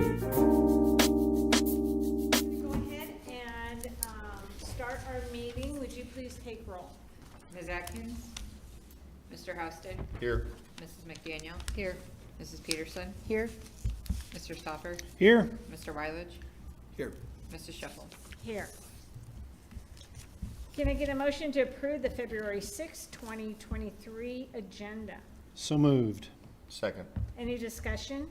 Go ahead and start our meeting. Would you please take roll? Ms. Atkins? Mr. Houston? Here. Mrs. McDaniel? Here. Mrs. Peterson? Here. Mr. Stopper? Here. Mr. Wylage? Here. Mrs. Shuffle? Here. Can I get a motion to approve the February 6, 2023 agenda? So moved. Second. Any discussion?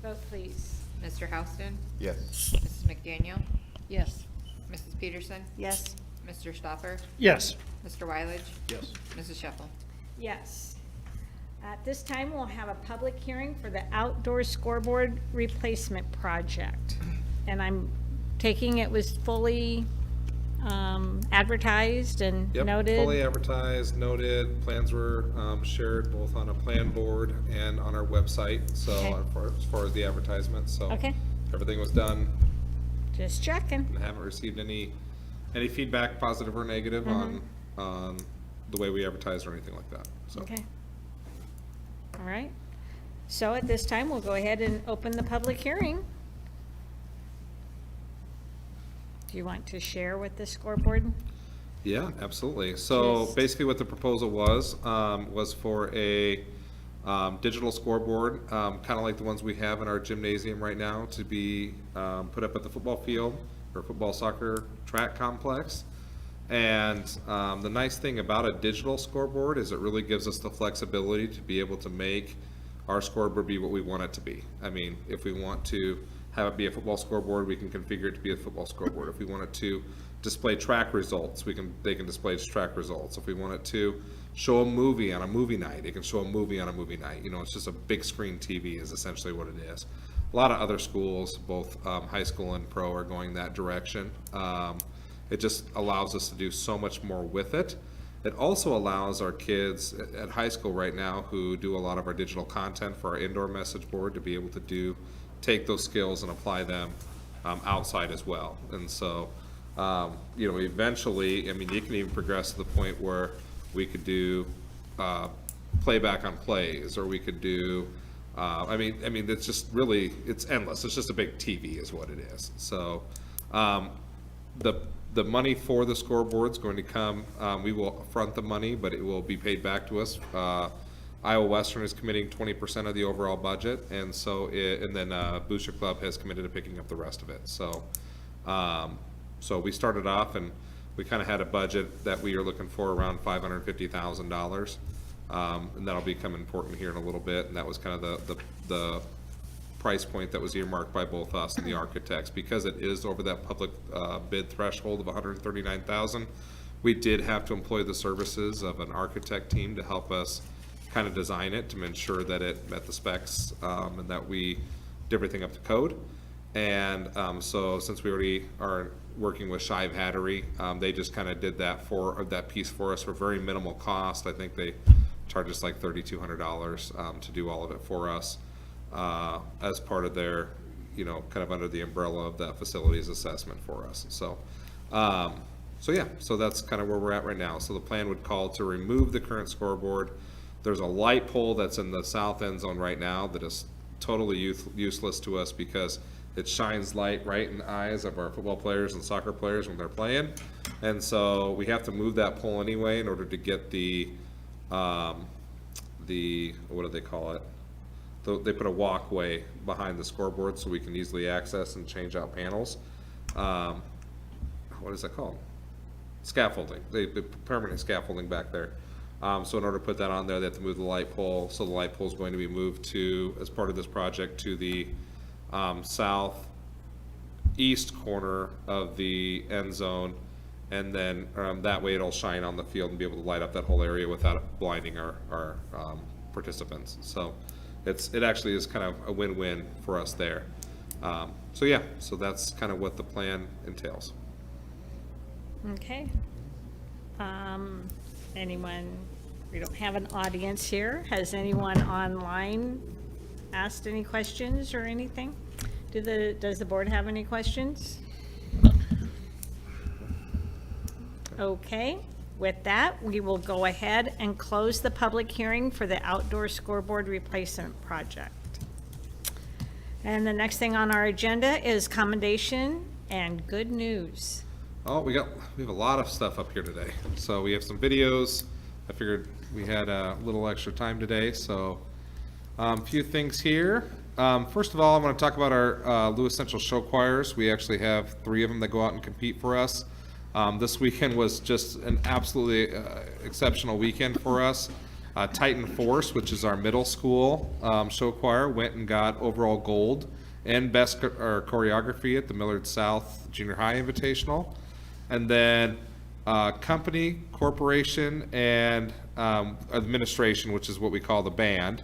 Vote please. Mr. Houston? Yes. Mrs. McDaniel? Yes. Mrs. Peterson? Yes. Mr. Stopper? Yes. Mr. Wylage? Yes. Mrs. Shuffle? Yes. At this time, we'll have a public hearing for the outdoor scoreboard replacement project. And I'm taking it was fully advertised and Yep, noted. fully advertised, noted, plans were shared both on a plan board and on our website, so Okay. as far as the advertisement, so. Okay. Everything was done, Just checking. and haven't received any feedback, positive or negative, on the way we advertised or anything like that, so. Okay. All right. So at this time, we'll go ahead and open the public hearing. Do you want to share with the scoreboard? Yeah, absolutely. So Just- basically what the proposal was for a digital scoreboard, kind of like the ones we have in our gymnasium right now, to be put up at the football field or football soccer track complex. And the nice thing about a digital scoreboard is it really gives us the flexibility to be able to make our scoreboard be what we want it to be. I mean, if we want to have it be a football scoreboard, we can configure it to be a football scoreboard. If we want it to display track results, they can display track results. If we want it to show a movie on a movie night, it can show a movie on a movie night. You know, it's just a big screen TV is essentially what it is. A lot of other schools, both high school and pro, are going that direction. It just allows us to do so much more with it. It also allows our kids at high school right now who do a lot of our digital content for our indoor message board to be able to take those skills and apply them outside as well. And so, you know, eventually, I mean, you can even progress to the point where we could do playback on plays, or we could do, I mean, it's just really, it's endless. It's just a big TV is what it is. So, the money for the scoreboard is going to come, we will front the money, but it will be paid back to us. Iowa Western is committing 20% of the overall budget, and so and then Booster Club has committed to picking up the rest of it. So, so we started off and we kind of had a budget that we are looking for around $550,000, and that'll become important here in a little bit. And that was kind of the price point that was earmarked by both us and the architects, because it is over that public bid threshold of $139,000. We did have to employ the services of an architect team to help us kind of design it to ensure that it met the specs and that we did everything up to code. And so since we already are working with Shive Hattery, they just kind of did that piece for us for very minimal cost. I think they charged us like $3,200 to do all of it for us as part of their, you know, kind of under the umbrella of that facilities assessment for us. So, so yeah, so that's kind of where we're at right now. So the plan would call to remove the current scoreboard. There's a light pole that's in the south end zone right now that is totally useless to us because it shines light right in the eyes of our football players and soccer players when they're playing. And so we have to move that pole anyway in order to get the what do they call it? They put a walkway behind the scoreboard so we can easily access and change out panels. What is that called? Scaffolding. They permanent scaffolding back there. So in order to put that on there, they have to move the light pole. So the light pole is going to be moved to, as part of this project, to the southeast corner of the end zone, and then that way it'll shine on the field and be able to light up that whole area without blinding our participants. So it actually is kind of a win-win for us there. So yeah, so that's kind of what the plan entails. Okay. Anyone, we don't have an audience here. Has anyone online asked any questions or anything? Does the board have any questions? Okay, With that, we will go ahead and close the public hearing for the outdoor scoreboard replacement project. And the next thing on our agenda is commendation and good news. Oh, we have a lot of stuff up here today. So we have some videos. I figured we had a little extra time today, so a few things here. First of all, I want to talk about our Lewis Central show choirs. We actually have 3 of them that go out and compete for us. This weekend was just an absolutely exceptional weekend for us. Titan Force, which is our middle school show choir, went and got overall gold and best choreography at the Millard South Junior High Invitational. And then company, corporation, and administration, which is what we call the band,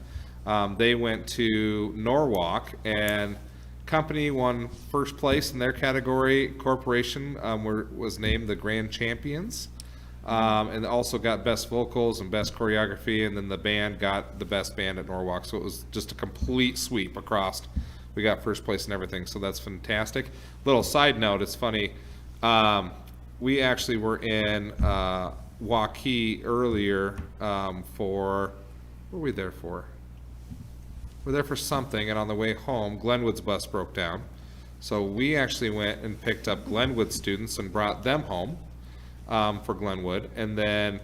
they went to Norwalk, and company won first place in their category. Corporation was named the grand champions, and also got best vocals and best choreography, and then the band got the best band at Norwalk. So it was just a complete sweep across. We got first place and everything, so that's fantastic. Little side note, it's funny. We actually were in Waukee earlier for, what were we there for? We're there for something, and on the way home, Glenwood's bus broke down. So we actually went and picked up Glenwood students and brought them home for Glenwood. And then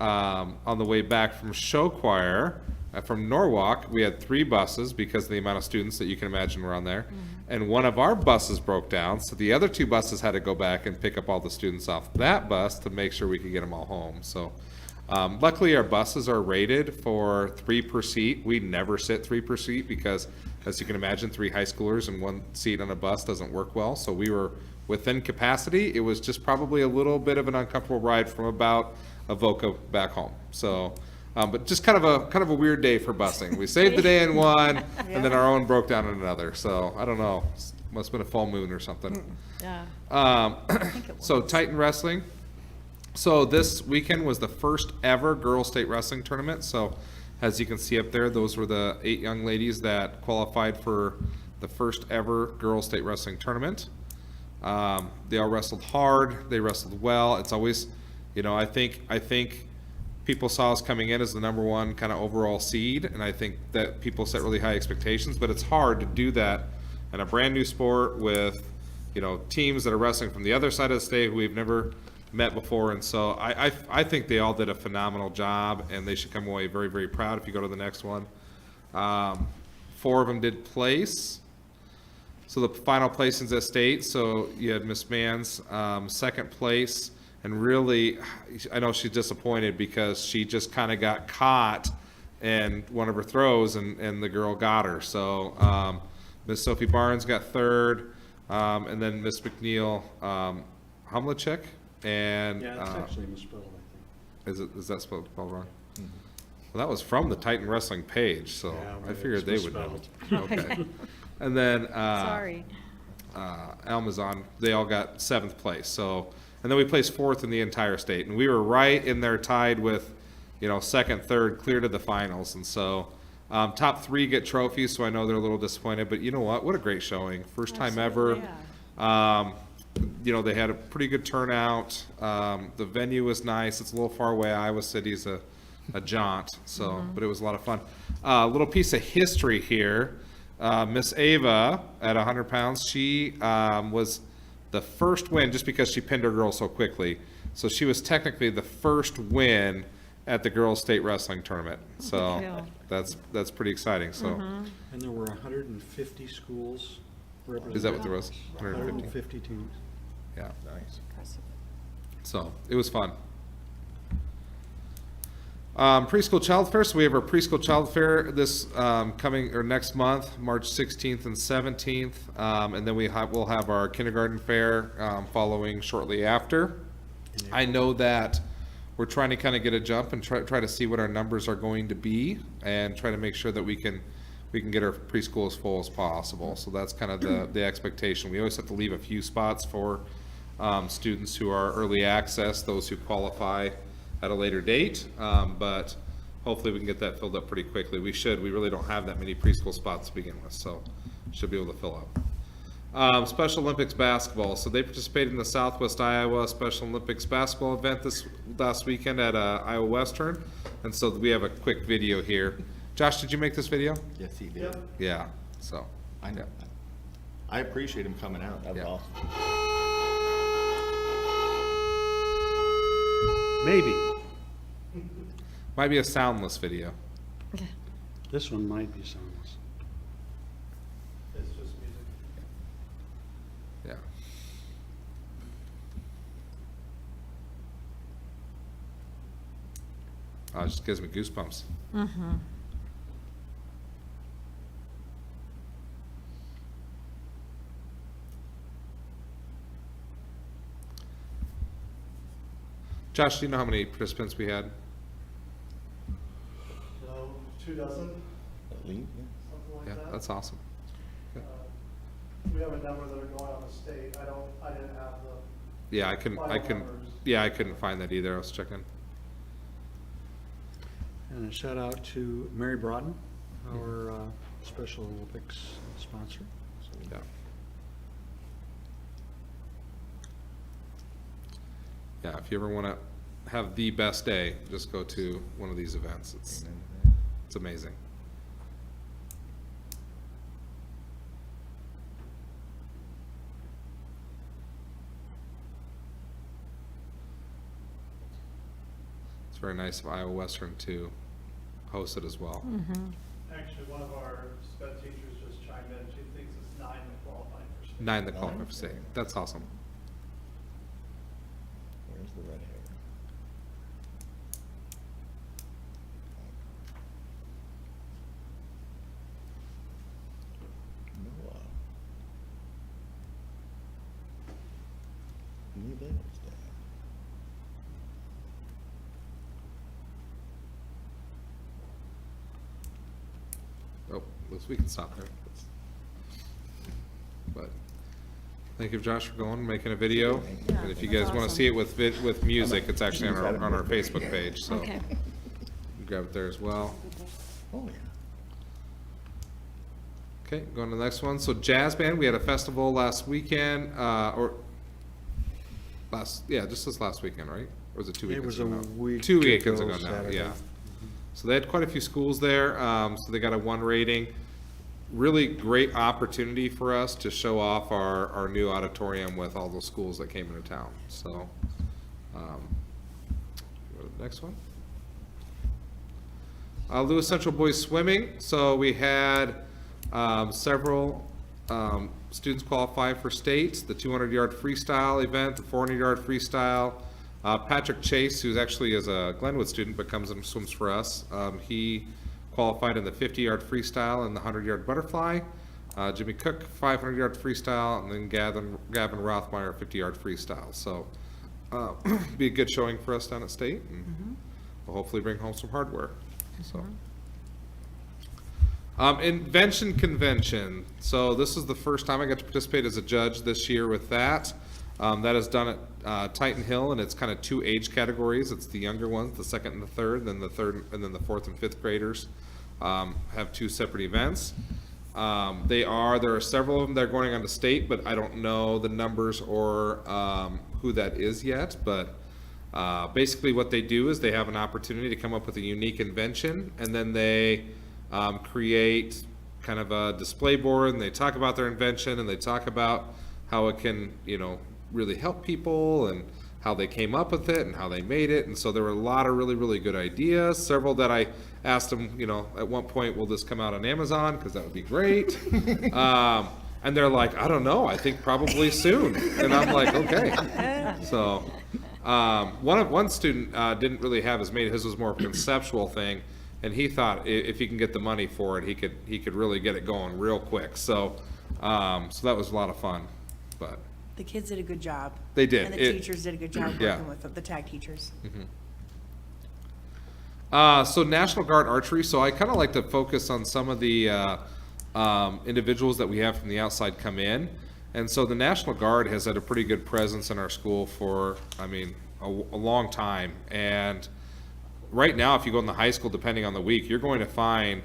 on the way back from show choir, from Norwalk, we had 3 buses because of the amount of students that you can imagine were on there. And one of our buses broke down, so the other 2 buses had to go back and pick up all the students off that bus to make sure we could get them all home. So luckily our buses are rated for 3 per seat. We never sit 3 per seat because, as you can imagine, 3 high schoolers and 1 seat on a bus doesn't work well. So we were within capacity. It was just probably a little bit of an uncomfortable ride from about Avoca back home. So but just kind of a weird day for busing. We saved the day in one, and then our own broke down in another. So I don't know, must have been a full moon or something. Yeah. So Titan Wrestling. So this weekend was the first ever girls state wrestling tournament. So as you can see up there, those were the 8 young ladies that qualified for the first ever girls state wrestling tournament. They all wrestled hard. They wrestled well. It's always, I think people saw us coming in as the number 1 kind of overall seed, and I think that people set really high expectations, but it's hard to do that in a brand new sport with, teams that are wrestling from the other side of the state who we've never met before. And so I think they all did a phenomenal job, and they should come away very, very proud if you go to the next one. 4 of them did place. So the final placings at state, so you had Miss Mann's second place. And really, I know she's disappointed because she just kind of got caught in one of her throws, and the girl got her. So Miss Sophie Barnes got 3rd, and then Miss McNeil Humlachek. And Yeah, it's actually misspelled, I think. is that spelled wrong? Well, that was from the Titan Wrestling page, so Yeah, I well, figured it's they would know. misspelled. Okay. And then Sorry. Amazon, they all got 7th place. So, and then we placed 4th in the entire state, and we were right in there tied with, 2nd, 3rd, clear to the finals. And so, top 3 get trophies. So I know they're a little disappointed, but you know what? What a great showing! First time ever. They had a pretty good turnout. The venue was nice. It's a little far away. Iowa City's a jaunt. So, but it was a lot of fun. A little piece of history here. Miss Ava at 100 pounds, she was the first win just because she pinned her girl so quickly. So she was technically the first win at the girls state wrestling tournament. So Cool. that's pretty exciting. So And there were 150 schools represented. is that what there was? 150. 150 teams. Yeah. Nice. So it was fun. Preschool child fair. So we have our preschool child fair this next month, March 16th and 17th, and then we'll have our kindergarten fair following shortly after. I know that we're trying to kind of get a jump and try to see what our numbers are going to be, and try to make sure that we can get our preschool as full as possible. So that's kind of the expectation. We always have to leave a few spots for students who are early access, those who qualify at a later date, but hopefully we can get that filled up pretty quickly. We really don't have that many preschool spots to begin with, so should be able to fill up. Special Olympics basketball. So they participated in the Southwest Iowa Special Olympics basketball event this last weekend at Iowa Western. And so we have a quick video here. Josh, did you make this video? Yes, he did. Yeah, so. I know. I appreciate him coming out. That was Yeah. awesome. Maybe. Might be a soundless video. This one might be soundless. It's just music. Yeah. It just gives me goosebumps. Josh, do you know how many participants we had? So 2 dozen, At least, yeah. something like Yeah, that. that's awesome. We have a number that are going on the state. I didn't have the, Yeah, I couldn't, yeah, I couldn't find that either. I was checking. And a shout out to Mary Broughton, our Special Olympics sponsor. Yeah. Yeah, if you ever want to have the best day, just go to one of these events. It's amazing. It's very nice of Iowa Western to host it as well. actually, one of our sped teachers just chimed in. She thinks it's 9 that qualify for state. 9 that qualify for state. That's awesome. Where's the red hair? Noah. New Day. Oh, we can stop there. But thank you, Josh, for going, making a video. And if you guys want to see it with music, it's actually on our Facebook page, so Okay. you can grab it there as well. Oh, yeah. Okay, going to the next one. So jazz band, we had a festival last weekend, just this last weekend, right? Or was it 2 It weekends was ago a now? week 2 weekends ago ago now, Saturday. yeah. So they had quite a few schools there, so they got a 1 rating. Really great opportunity for us to show off our new auditorium with all those schools that came into town, so. Go to the next one. Lewis Central Boys Swimming, so we had several students qualify for states, the 200-yard freestyle event, the 400-yard freestyle. Patrick Chase, who's actually is a Glenwood student but comes and swims for us, he qualified in the 50-yard freestyle and the 100-yard butterfly. Jimmy Cook, 500-yard freestyle, and then Gavin Rothmeyer, 50-yard freestyle. So be a good showing for us down at state, and we'll hopefully bring home some hardware. So. Invention Convention. So this is the first time I got to participate as a judge this year with that. That is done at Titan Hill, and it's kind of 2 age categories. It's the younger ones, the 2nd and the 3rd, and then the 4th and 5th graders have 2 separate events. There are several of them that are going on to state, but I don't know the numbers or who that is yet. But basically what they do is they have an opportunity to come up with a unique invention, and then they create kind of a display board, and they talk about their invention, and they talk about how it can, really help people, and how they came up with it and how they made it. And so there were a lot of really, really good ideas. Several that I asked them, at one point, will this come out on Amazon? Because that would be great. And they're like, I don't know, I think probably soon. And I'm like, okay. So one student didn't really have his was more of a conceptual thing. And he thought if he can get the money for it, he could really get it going real quick. So so that was a lot of fun. But The kids did a good job. They did. And the teachers did a good job Yeah. working with them, the tag teachers. So National Guard Archery, so I kind of like to focus on some of the individuals that we have from the outside come in. And so the National Guard has had a pretty good presence in our school for, a long time. And right now, if you go in the high school, depending on the week, you're going to find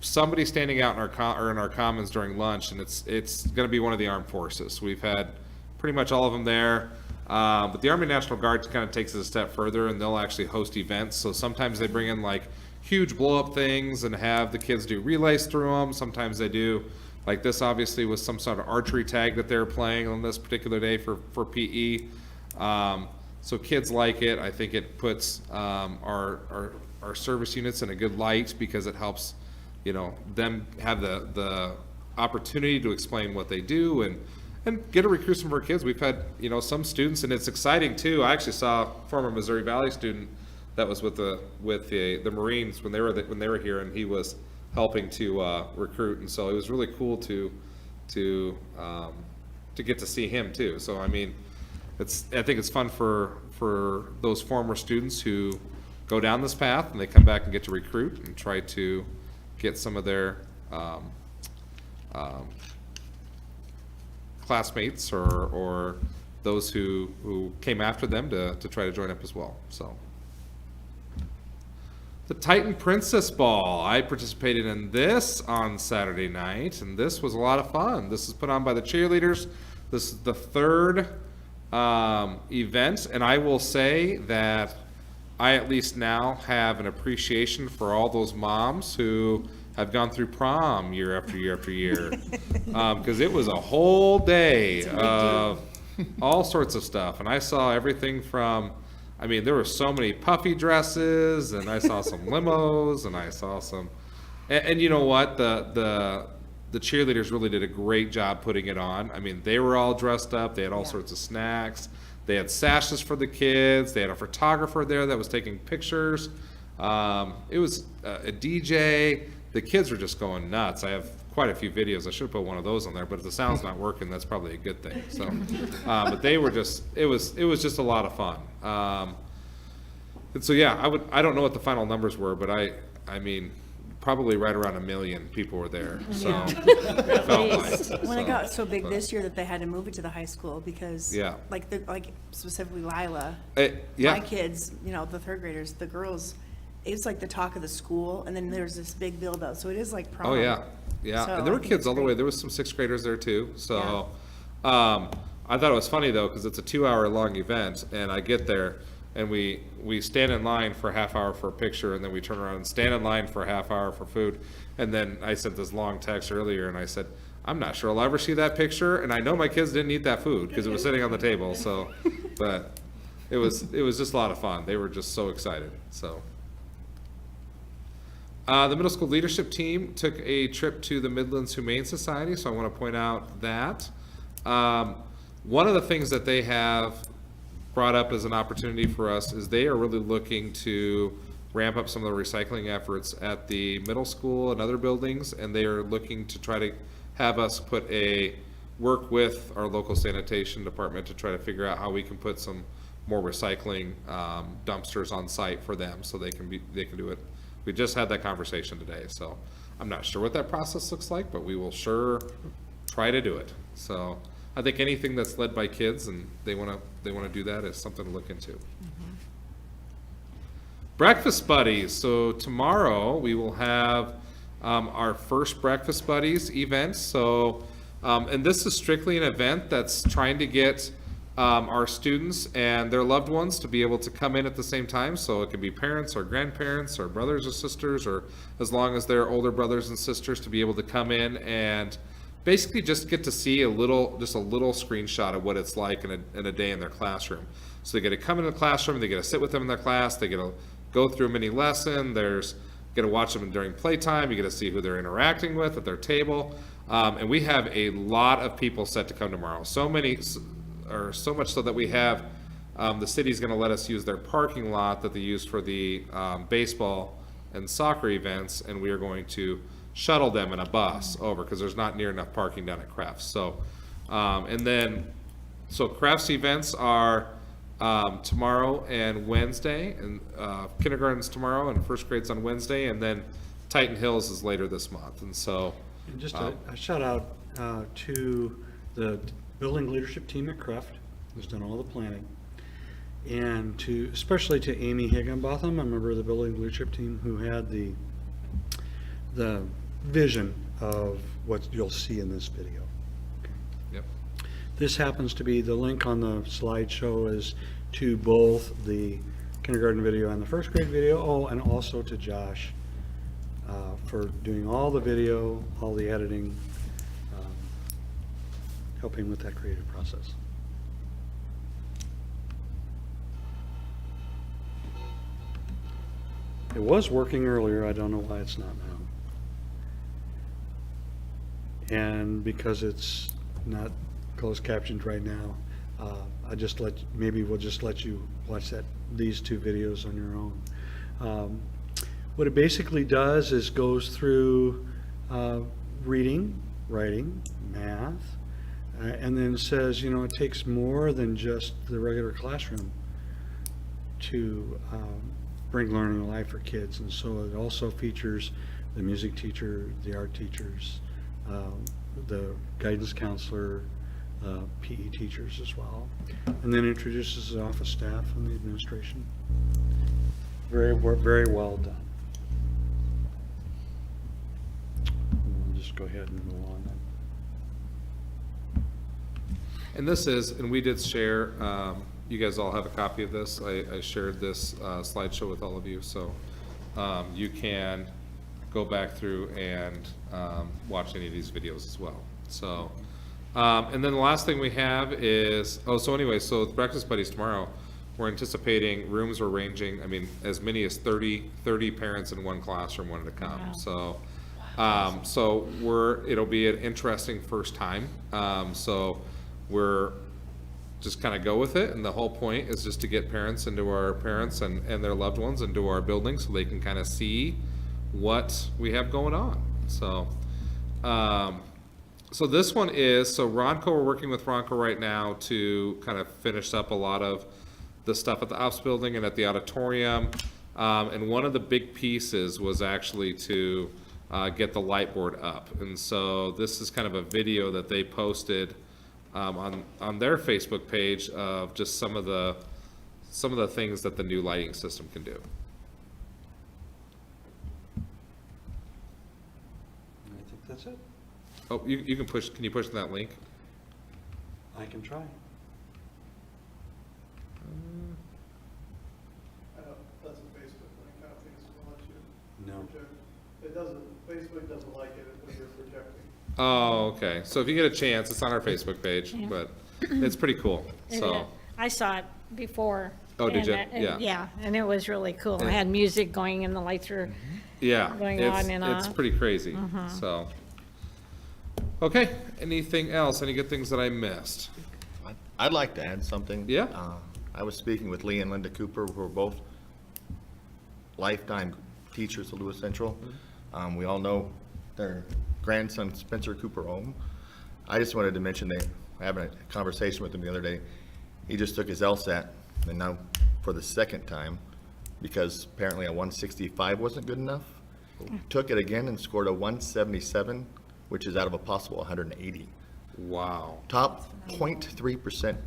somebody standing out in or in our commons during lunch, and it's going to be one of the armed forces. We've had pretty much all of them there, but the Army National Guard kind of takes it a step further, and they'll actually host events. So sometimes they bring in like huge blow up things and have the kids do relays through them. Sometimes they do, like this obviously was some sort of archery tag that they were playing on this particular day for PE. So kids like it. I think it puts our service units in a good light because it helps, you know, them have the opportunity to explain what they do and get to recruit some of our kids. We've had, you know, some students, and it's exciting too. I actually saw a former Missouri Valley student that was with the Marines when they were here, and he was helping to recruit, and so it was really cool to get to see him too. So I mean, I think it's fun for those former students who go down this path and they come back and get to recruit and try to get some of their classmates or those who came after them to try to join up as well. So the Titan Princess Ball, I participated in this on Saturday night, and this was a lot of fun. This is put on by the cheerleaders. This is the third event, and I will say that I at least now have an appreciation for all those moms who have gone through prom year after year after year, because it was a whole day of all sorts of stuff, and I saw everything from, I mean, there were so many puffy dresses, and I saw some limos, and I saw some, and you know what, the cheerleaders really did a great job putting it on. I mean, they were all dressed up, they had all sorts of snacks, they had sashes for the kids, they had a photographer there that was taking pictures, it was a DJ, the kids were just going nuts. I have quite a few videos, I should have put one of those on there, but if the sound's not working, that's probably a good thing, so, but they were just, it was just a lot of fun. And so, yeah, I don't know what the final numbers were, but I mean, probably right around 1 million people were there, so. Yeah. it felt like, When it so, got so big but- this year that they had to move it to the high school because, Yeah. like specifically Lila, Yeah. my kids, you know, the third graders, the girls, it's like the talk of the school, and then there's this big build up, so it is like prom. Oh, yeah, yeah, So and there I were think kids it's all the way, great. there was some sixth graders there too, so, I thought it was funny though, because it's a 2-hour long event, and I get there, and we stand in line for a half hour for a picture, and then we turn around and stand in line for a half hour for food, and then I sent this long text earlier, and I said, I'm not sure I'll ever see that picture, and I know my kids didn't eat that food, because it was sitting on the table, so, but it was just a lot of fun, they were just so excited, so. The middle school leadership team took a trip to the Midlands Humane Society, so I want to point out that. One of the things that they have brought up as an opportunity for us is they are really looking to ramp up some of the recycling efforts at the middle school and other buildings, and they are looking to try to have us work with our local sanitation department to try to figure out how we can put some more recycling dumpsters on site for them so they can do it. We just had that conversation today, so I'm not sure what that process looks like, but we will sure try to do it. So I think anything that's led by kids and they want to do that is something to look into. Breakfast Buddies. So tomorrow we will have our first Breakfast Buddies event. So, and this is strictly an event that's trying to get our students and their loved ones to be able to come in at the same time. So it can be parents or grandparents or brothers or sisters, or as long as they're older brothers and sisters, to be able to come in and basically just get to see a little screenshot of what it's like in a day in their classroom. So they get to come into the classroom, they get to sit with them in their class, they get to go through a mini lesson, get to watch them during playtime, you get to see who they're interacting with at their table. And we have a lot of people set to come tomorrow. So much so that we have, the city's gonna let us use their parking lot that they use for the baseball and soccer events, and we are going to shuttle them in a bus over, because there's not near enough parking down at Crafts. So, so Crafts events are tomorrow and Wednesday, and kindergarten's tomorrow and first grade's on Wednesday, and then Titan Hills is later this month, and so. And just a shout out to the building leadership team at Creft, who's done all the planning, and especially to Amy Higginbotham, a member of the building leadership team, who had the vision of what you'll see in this video. Yep. This happens to be, the link on the slideshow is to both the kindergarten video and the first grade video. Oh, and also to Josh for doing all the video, all the editing, helping with that creative process. It was working earlier, I don't know why it's not now. And because it's not closed captioned right now, maybe we'll just let you watch these two videos on your own. What it basically does is goes through reading, writing, math, and then says, it takes more than just the regular classroom to bring learning to life for kids. And so it also features the music teacher, the art teachers, the guidance counselor, PE teachers as well. And then introduces the office staff and the administration. Very well done. We'll just go ahead and move on then. And this is, and we did share, you guys all have a copy of this. I shared this slideshow with all of you, so you can go back through and watch any of these videos as well. So, and then the last thing we have is, so with Breakfast Buddies tomorrow, we're anticipating rooms are ranging, as many as 30 parents in one classroom wanted to come. Wow. So, it'll be an interesting first time. We're just kind of go with it, and the whole point is just to get parents and their loved ones into our building so they can kind of see what we have going on. So this one is, Ronco, we're working with Ronco right now to kind of finish up a lot of the stuff at the ops building and at the auditorium. And one of the big pieces was actually to get the light board up. And so this is kind of a video that they posted on their Facebook page of just some of the things that the new lighting system can do. I think that's it. Oh, you can push, can you push that link? I can try. That's a Facebook link, I don't think it's gonna let you No. project. It doesn't, Facebook doesn't like it when you're projecting. Oh, okay. So if you get a chance, it's on our Facebook page, Yeah. but it's pretty cool. So, I saw it before. Oh, did and you? and- Yeah. Yeah, and it was really cool. It Yeah. had music going and the lights were, yeah, Going on it's, and it's off. pretty crazy. So, okay. Anything else? Any good things that I missed? I'd like to add something. Yeah. I was speaking with Lee and Linda Cooper, who are both lifetime teachers at Lewis Central. We all know their grandson Spencer Cooper Ohm. I just wanted to mention having a conversation with him the other day. He just took his LSAT, and now for the second time, because apparently a 165 wasn't good enough, took it again and scored a 177, which is out of a possible 180. Wow. Top 0.3%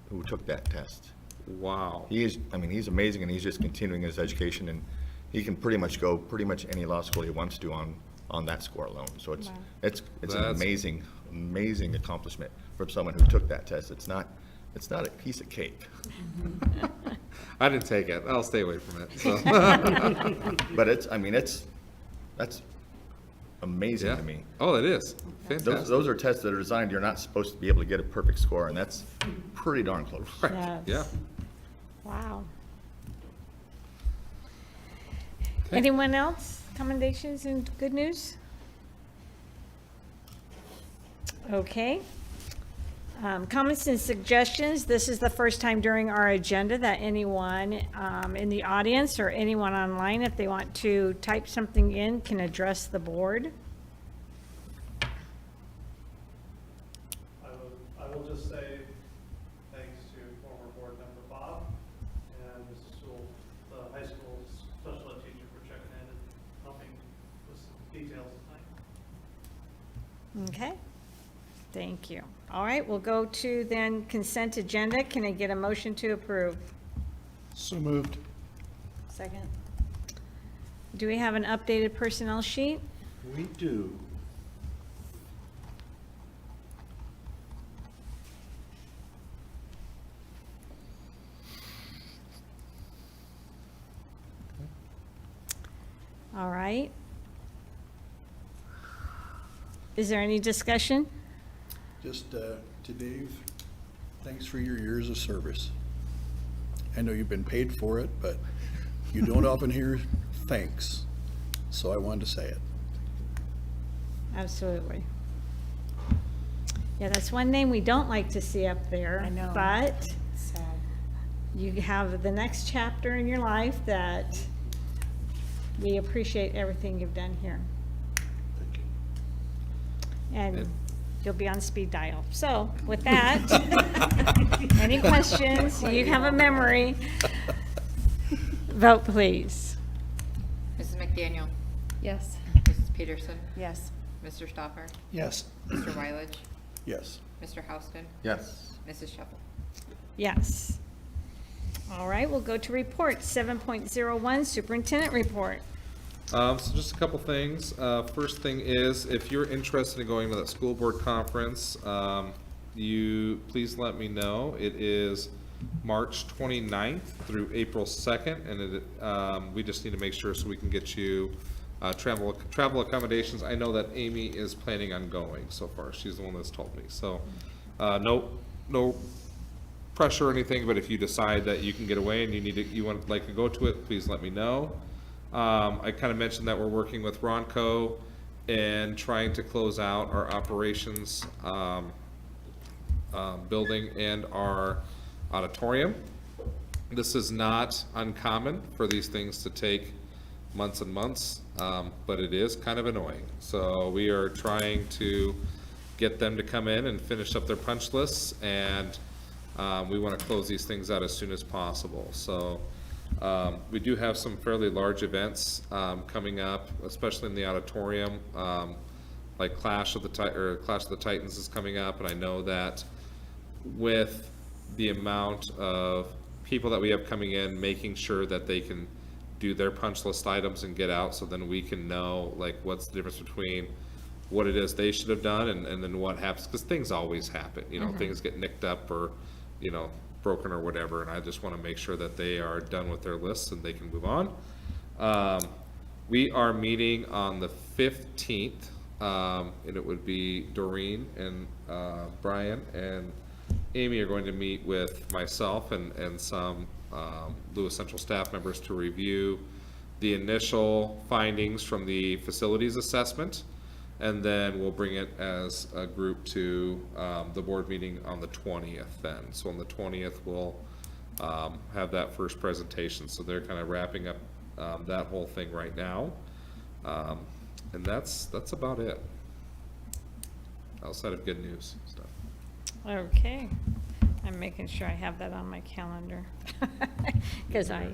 who took that test. Wow. He's amazing, and he's just continuing his education, and he can pretty much go any law school he wants to on that score alone. So it's an That's- amazing accomplishment from someone who took that test. It's not a piece of cake, I didn't take it. I'll stay away from it. So. but that's amazing Yeah. to me. Oh, it is. Fantastic. Those are tests that are designed, you're not supposed to be able to get a perfect score, and that's pretty darn close. yes. Yeah. Wow. Anyone else? Commendations and good news? Okay. Comments and suggestions. This is the first time during our agenda that anyone in the audience or anyone online, if they want to type something in, can address the board. I will just say thanks to former board member Bob and Mrs. Sewell, the high school special ed teacher, for checking in and helping with some details tonight. Okay. Thank you. All right, we'll go to then consent agenda. Can I get a motion to approve? So moved. Second. Do we have an updated personnel sheet? We do. All right. Is there any discussion? Just to Dave, thanks for your years of service. I know you've been paid for it, but you don't often hear thanks, so I wanted to say it. Absolutely. Yeah, that's one name we don't like to see up there. I know. But Sad. you have the next chapter in your life that we appreciate everything you've done here. Thank you. And you'll be on speed dial. So with that, any questions? You have a memory. Vote, please. Mrs. McDaniel? Yes. Mrs. Peterson? Yes. Mr. Stopper? Yes. Mr. Wyledge? Yes. Mr. Houston? Yes. Mrs. Shepherd? Yes. All right, we'll go to report 7.01, superintendent report. So just a couple things. First thing is, if you're interested in going to that school board conference, you please let me know. It is March 29th through April 2nd, and we just need to make sure so we can get you travel accommodations. I know that Amy is planning on going so far. She's the one that's told me. So no pressure or anything, but if you decide that you can get away and you want like to go to it, please let me know. I kind of mentioned that we're working with Ronco and trying to close out our operations building and our auditorium. This is not uncommon for these things to take months and months, but it is kind of annoying. So we are trying to get them to come in and finish up their punch lists, and we want to close these things out as soon as possible. So we do have some fairly large events coming up, especially in the auditorium, like Clash of the Titans is coming up, and I know that with the amount of people that we have coming in, making sure that they can do their punch list items and get out, so then we can know like what's the difference between what it is they should have done and then what happens, because things always happen, you know, things get nicked up or, you know, broken or whatever, and I just want to make sure that they are done with their lists and they can move on. We are meeting on the 15th, and it would be Doreen and Brian and Amy are going to meet with myself and some Lewis Central staff members to review the initial findings from the facilities assessment, and then we'll bring it as a group to the board meeting on the 20th then. So on the 20th, we'll have that first presentation. So they're kind of wrapping up that whole thing right now. And that's about it, outside of good news stuff. Okay. I'm making sure I have that on my calendar. Because I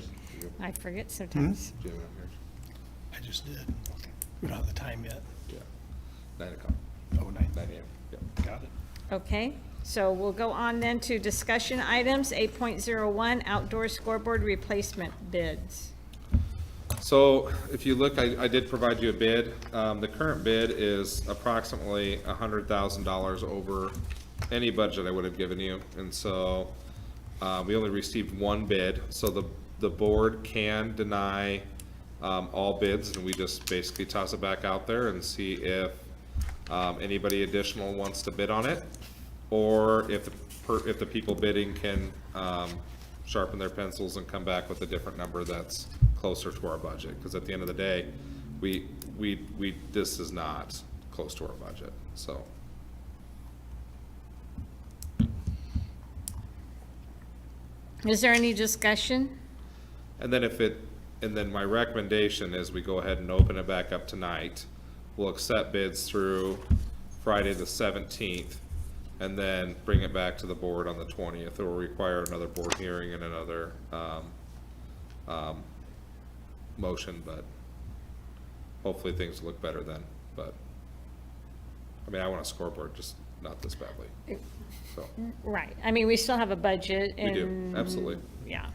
forget sometimes. Do you have it on yours? I just did. We don't have the time yet. Yeah, 9 o'clock, Oh, 9. 9 a.m. Yep. Got it. Okay, so we'll go on then to discussion items, 8.01, outdoor scoreboard replacement bids. So if you look, I did provide you a bid. The current bid is approximately $100,000 over any budget I would have given you. And so we only received one bid. So the board can deny all bids, and we just basically toss it back out there and see if anybody additional wants to bid on it, or if the people bidding can sharpen their pencils and come back with a different number that's closer to our budget. Because at the end of the day, this is not close to our budget, so. Is there any discussion? And then my recommendation is we go ahead and open it back up tonight. We'll accept bids through Friday the 17th, and then bring it back to the board on the 20th. It will require another board hearing and another motion, but hopefully things look better then. But, I mean, I want a scoreboard, just not this badly, so. Right, I mean, we still have a budget We and. do, absolutely. Yeah,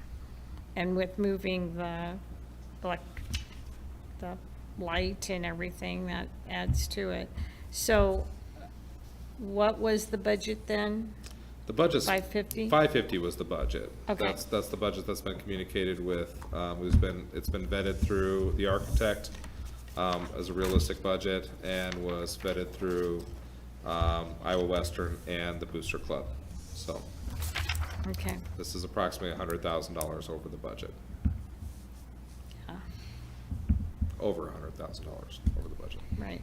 and with moving the light and everything that adds to it. So what was the budget then? The budget's. 550? 550 was the budget. Okay. That's the budget that's been communicated with, it's been vetted through the architect, as a realistic budget, and was vetted through, Iowa Western and the Booster Club. So Okay. this is approximately $100,000 over the budget. Yeah, Over $100,000 over the budget. right.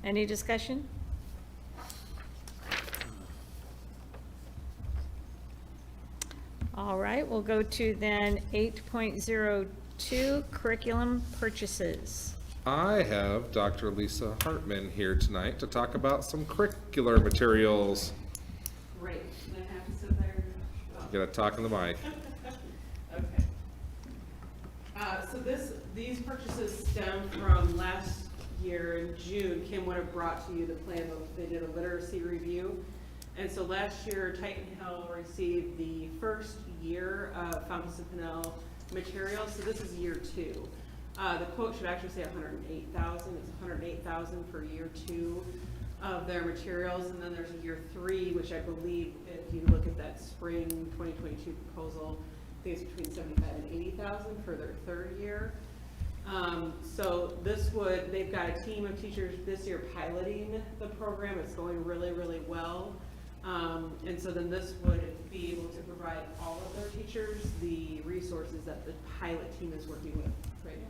Any discussion? All right, we'll go to then 8.02, curriculum purchases. I have Dr. Lisa Hartman here tonight to talk about some curricular materials. Great, and I have to sit there. You gotta talk in the mic. Okay. So these purchases stem from last year in June. Kim would have brought to you the plan of, they did a literacy review. And so last year, Titan Hill received the first year of Fountas and Pinnell materials, so this is year 2. The quote should actually say 108,000. It's 108,000 for year 2 of their materials, and then there's a year 3, which I believe, if you look at that spring 2022 proposal, I think it's between 75 and 80,000 for their 3rd year. So they've got a team of teachers this year piloting the program. It's going really, really well. And so then this would be able to provide all of their teachers the resources that the pilot team is working with right now.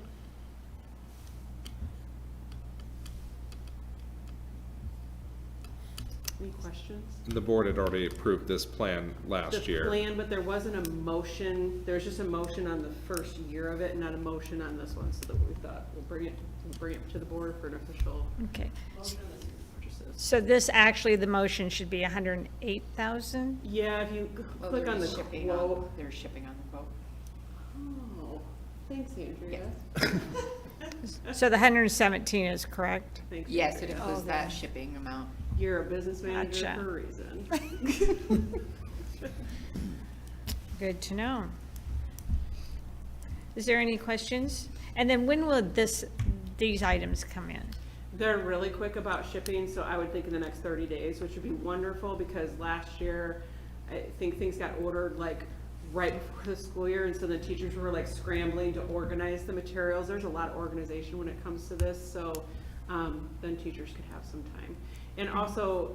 Any questions? The board had already approved this plan last year. The plan, but there wasn't a motion, there's just a motion on the first year of it, not a motion on this one, so that we thought we'll bring it to the board for an official Okay. motion on this year's purchases. So this, actually, the motion should be 108,000? Yeah, if you Well, click on the there's shipping quote. There's shipping on the quote. Oh, thanks, Andrea. So the 117 is correct? Thanks, Yes, it Andrea. includes that shipping amount. You're a business manager Gotcha. for a reason. Good to know. Is there any questions? And then when will these items come in? They're really quick about shipping, so I would think in the next 30 days, which would be wonderful, because last year, I think things got ordered like right before the school year, and so the teachers were like scrambling to organize the materials. There's a lot of organization when it comes to this, so then teachers could have some time. And also,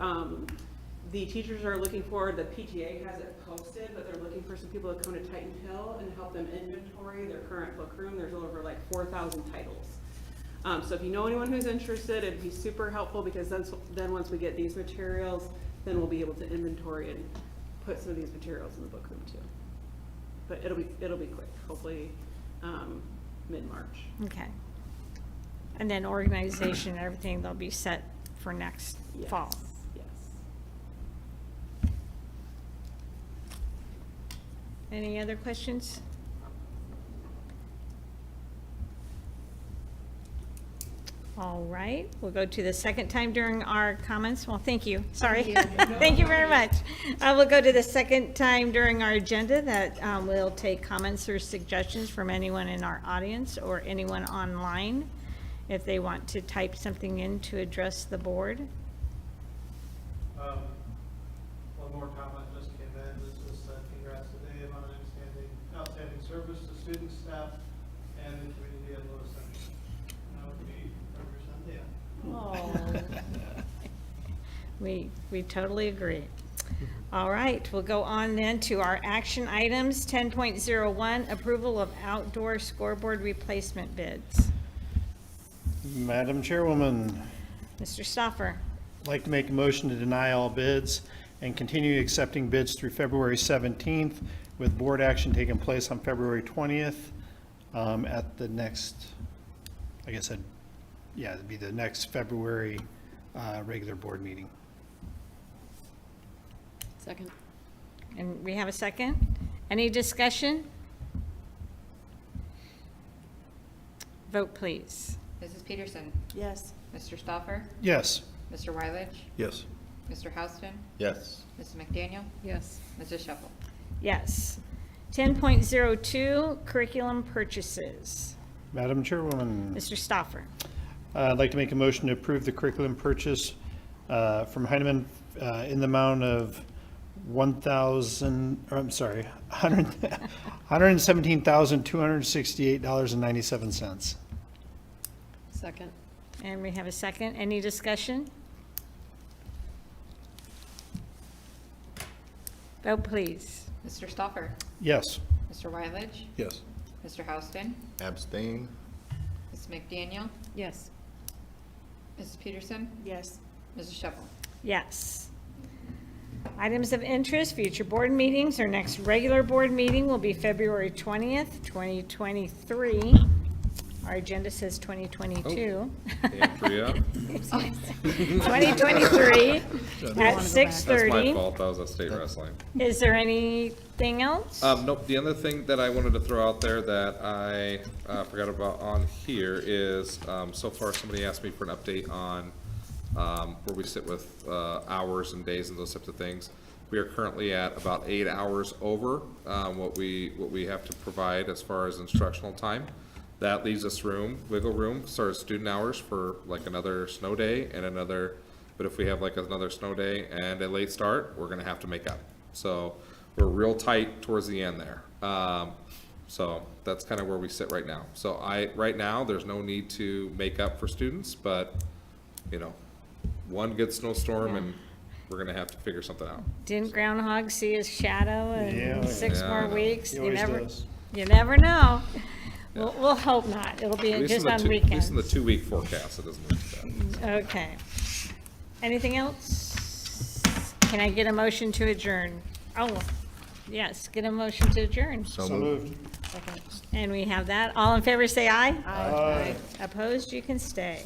the teachers are looking for, the PTA has it posted, but they're looking for some people to come to Titan Hill and help them inventory their current book room. There's over like 4,000 titles. So if you know anyone who's interested, it'd be super helpful, because then once we get these materials, then we'll be able to inventory and put some of these materials in the book room too. But it'll be quick, hopefully mid-March. Okay. And then organization and everything, they'll be set for next Yes, fall. Yes. Any other questions? All right, we'll go to the second time during our comments. Well, thank you, sorry. Thank you very much. We'll go to the second time during our agenda that we'll take comments or suggestions from anyone in our audience or anyone online if they want to type something in to address the board. One more comment just came in. This was congrats to Dave on outstanding service to students, staff, and the community at Lewis Central. That would be 100% yeah. We totally agree. All right, we'll go on then to our action items. 10.01, approval of outdoor scoreboard replacement bids. Madam Chairwoman, Mr. Stoffer. I'd like to make a motion to deny all bids and continue accepting bids through February 17th, with board action taking place on February 20th at the next, it'd be the next February regular board meeting. Second. And we have a second. Any discussion? Vote, please. Mrs. Peterson? Yes. Mr. Stoffer? Yes. Mr. Wyledge? Yes. Mr. Houston? Yes. Mrs. McDaniel? Yes. Mrs. Shuffle? Yes. 10.02, curriculum purchases. Madam Chairwoman, Mr. Stoffer. I'd like to make a motion to approve the curriculum purchase from Heinemann in the amount of $117,268.97. Second. And we have a second. Any discussion? Vote, please. Mr. Stoffer? Yes. Mr. Wyledge? Yes. Mr. Houston? Abstain. Ms. McDaniel? Yes. Mrs. Peterson? Yes. Mrs. Shepherd? Yes. Items of interest, future board meetings. Our next regular board meeting will be February 20th, 2023. Our agenda says 2022. Andrea, 2023 at that's my 6:30. fault, that was at state wrestling. Is there anything else? Nope, the other thing that I wanted to throw out there that I forgot about on here is, so far somebody asked me for an update on where we sit with hours and days and those types of things. We are currently at about 8 hours over what we have to provide as far as instructional time. That leaves us wiggle room, sort of student hours for like another snow day and but if we have like another snow day and a late start, we're gonna have to make up. So we're real tight towards the end there. So that's kind of where we sit right now. So right now, there's no need to make up for students, but, you know, one good snowstorm and we're gonna have to figure something out. Didn't Groundhog see his shadow Yeah. in 6 Yeah, more I know. weeks? He You always never, does. you never know. We'll hope not. It'll be At least in just the on two- At least in the weekends. 2-week forecast, it doesn't look bad. Okay. Anything else? Can I get a motion to adjourn? Oh, yes, get a motion to adjourn. So So moved. moved. And we have that. All in favor, say aye. Aye. Opposed, you can stay.